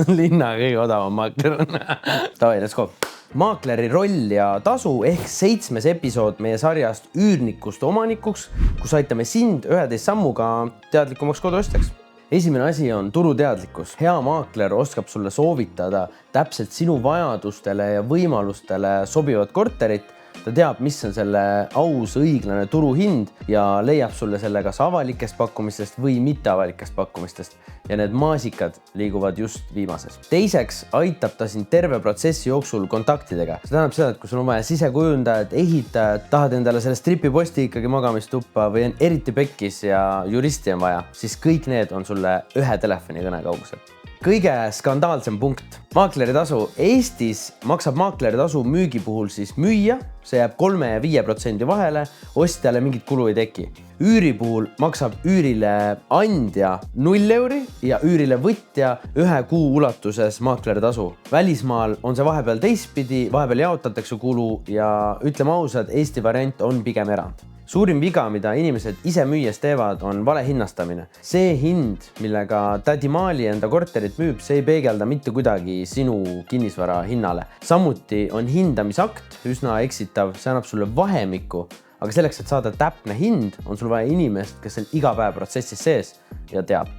linna kõige odavam maakler on. Davai, let's go. Maakleri roll ja tasu ehk 7. episood meie sarjast üürnikust omanikuks, kus aitame sind 11 sammuga teadlikumaks koduostjaks. Esimene asi on turuteadlikkus. Hea maakler oskab sulle soovitada täpselt sinu vajadustele ja võimalustele sobivat korterit. Ta teab, mis on selle aus, õiglane turuhind ja leiab sulle selle kas avalikest pakkumistest või mitteavalikest pakkumistest. Ja need maasikad liiguvad just viimases. Teiseks aitab ta sind terve protsessi jooksul kontaktidega. See tähendab seda, et kui sul on vaja sisekujundajad, ehitajad, tahad endale selle stripiposti ikkagi magamistuppa või on eriti pekkis ja juristi on vaja, siis kõik need on sulle ühe telefonikõne kaugusel. Kõige skandaalsem punkt. Maakleri tasu. Eestis maksab maakleri tasu müügi puhul siis müüja, see jääb 3 ja 5% vahele, ostjale mingit kulu ei teki. Üüri puhul maksab üürile andja 0 euri ja üürile võtja 1 kuu ulatuses maakleri tasu. Välismaal on see vahepeal teistpidi, vahepeal jaotatakse kulu ja ütleme ausalt, Eesti variant on pigem erand. Suurim viga, mida inimesed ise müües teevad, on valehinnastamine. See hind, millega tädi Maali enda korterit müüb, see ei peegelda mitte kuidagi sinu kinnisvara hinnale. Samuti on hindamisakt üsna eksitav, see annab sulle vahemikku, aga selleks, et saada täpne hind, on sul vaja inimest, kes on iga päev protsessis sees ja teab.